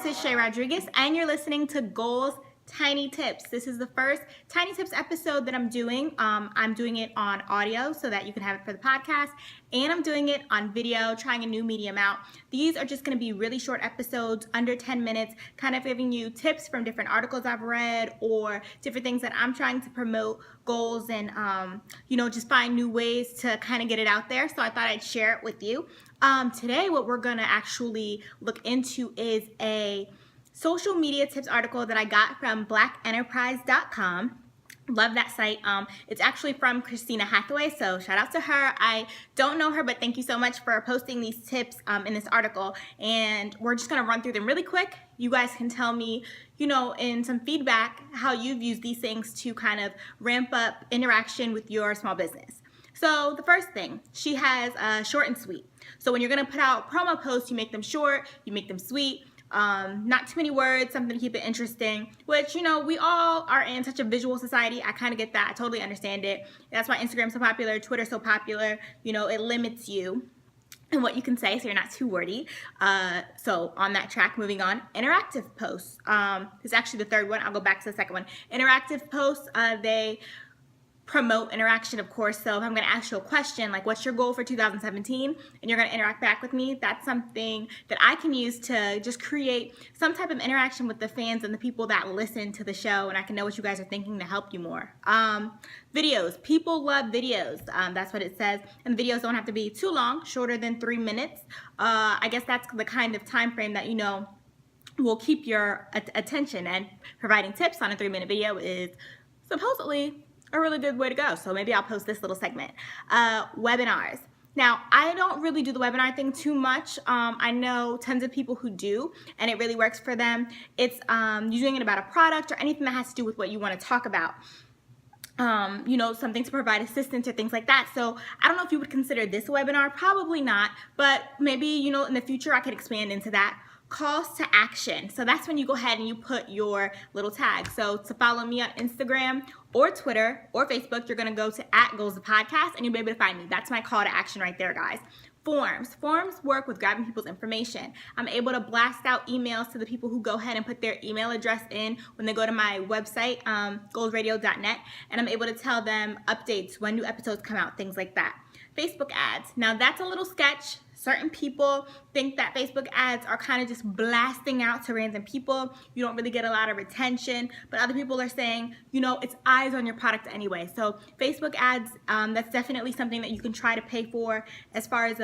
is Shay Rodriguez, and you're listening to Goals Tiny Tips. This is the first Tiny Tips episode that I'm doing. I'm doing it on audio so that you can have it for the podcast, and I'm doing it on video, trying a new medium out. These are just going to be really short episodes, under 10 minutes, kind of giving you tips from different articles I've read or different things that I'm trying to promote, goals, and just find new ways to kind of get it out there. So I thought I'd share it with you. Today, what we're going to actually look into is a social media tips article that I got from blackenterprise.com. Love that site. It's actually from Christina Hathaway, so shout out to her. I don't know her, but thank you so much for posting these tips in this article. And we're just going to run through them really quick. You guys can tell me, in some feedback, how you've used these things to kind of ramp up interaction with your small business. So the first thing, she has short and sweet. So when you're going to put out promo posts, you make them short, you make them sweet. Not too many words, something to keep it interesting, which, we all are in such a visual society. I kind of get that. I totally understand it. That's why Instagram's so popular, Twitter's so popular. It limits you and what you can say, so you're not too wordy. So on that track, moving on, interactive posts. This is actually the third one. I'll go back to the second one. Interactive posts, they promote interaction, of course. So if I'm going to ask you a question like, what's your goal for 2017? And you're going to interact back with me, that's something that I can use to just create some type of interaction with the fans and the people that listen to the show, and I can know what you guys are thinking to help you more. Videos. People love videos. That's what it says. And videos don't have to be too long, shorter than 3 minutes. I guess that's the kind of time frame that, will keep your attention, and providing tips on a 3-minute video is supposedly a really good way to go. So maybe I'll post this little segment. Webinars. Now, I don't really do the webinar thing too much. I know tons of people who do, and it really works for them. It's you doing it about a product or anything that has to do with what you want to talk about. Something to provide assistance or things like that. So I don't know if you would consider this a webinar. Probably not, but maybe, in the future I could expand into that. Calls to action. So that's when you go ahead and you put your little tag. So to follow me on Instagram or Twitter or Facebook, you're going to go to @GoalsThePodcast and you'll be able to find me. That's my call to action right there, guys. Forms. Forms work with grabbing people's information. I'm able to blast out emails to the people who go ahead and put their email address in when they go to my website, goalsradio.net, and I'm able to tell them updates, when new episodes come out, things like that. Facebook ads. Now that's a little sketch. Certain people think that Facebook ads are kind of just blasting out to random people. You don't really get a lot of retention, but other people are saying, it's eyes on your product anyway. So Facebook ads, that's definitely something that you can try to pay for as far as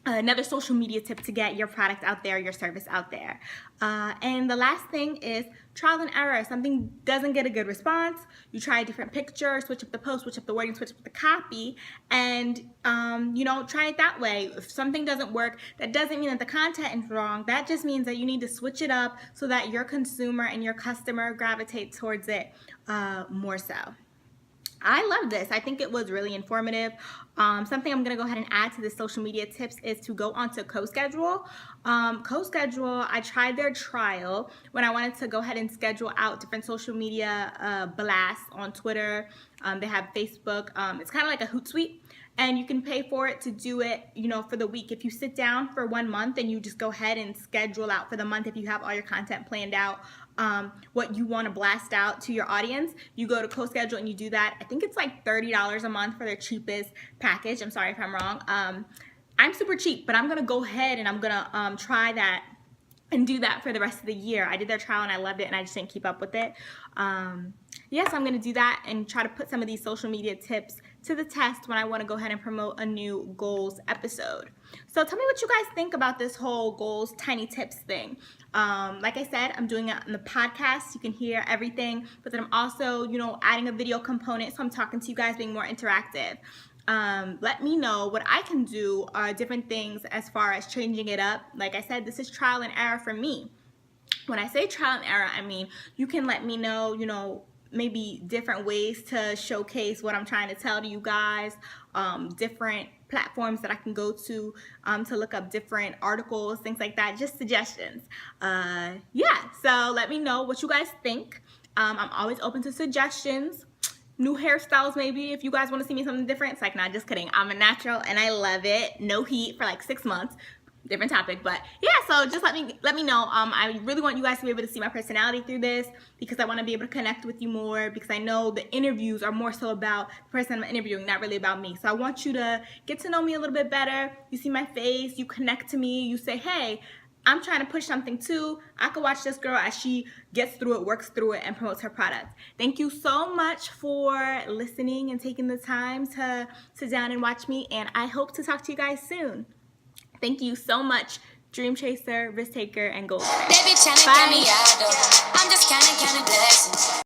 another social media tip to get your product out there, your service out there. And the last thing is trial and error. Something doesn't get a good response. You try a different picture, switch up the post, switch up the wording, switch up the copy, and try it that way. If something doesn't work, that doesn't mean that the content is wrong. That just means that you need to switch it up so that your consumer and your customer gravitate towards it more so. I love this. I think it was really informative. Something I'm going to go ahead and add to the social media tips is to go onto CoSchedule. CoSchedule, I tried their trial when I wanted to go ahead and schedule out different social media blasts on Twitter. They have Facebook. It's kind of like a Hootsuite. And you can pay for it to do it, for the week. If you sit down for 1 month and you just go ahead and schedule out for the month, if you have all your content planned out, what you want to blast out to your audience, you go to CoSchedule and you do that. I think it's like $30 a month for their cheapest package. I'm sorry if I'm wrong. I'm super cheap, but I'm going to go ahead and I'm going to try that and do that for the rest of the year. I did their trial and I loved it, and I just didn't keep up with it. Yes, I'm going to do that and try to put some of these social media tips to the test when I want to go ahead and promote a new goals episode. So tell me what you guys think about this whole goals tiny tips thing. Like I said, I'm doing it on the podcast. You can hear everything, but then I'm also, adding a video component. So I'm talking to you guys, being more interactive. Let me know what I can do, different things as far as changing it up. Like I said, this is trial and error for me. When I say trial and error, I mean, you can let me know, maybe different ways to showcase what I'm trying to tell to you guys, different platforms that I can go to look up different articles, things like that, just suggestions. So let me know what you guys think. I'm always open to suggestions. New hairstyles maybe, if you guys want to see me something different. It's like, nah, just kidding. I'm a natural and I love it. No heat for like 6 months. different topic. But yeah, so just let me know. I really want you guys to be able to see my personality through this, because I want to be able to connect with you more, because I know the interviews are more so about the person I'm interviewing, not really about me. So I want you to get to know me a little bit better. You see my face, you connect to me, you say, hey, I'm trying to push something too. I could watch this girl as she gets through it, works through it, and promotes her product. Thank you so much for listening and taking the time to sit down and watch me, and I hope to talk to you guys soon. Thank you so much, Dream Chaser, Risk Taker, and Goal. Bye.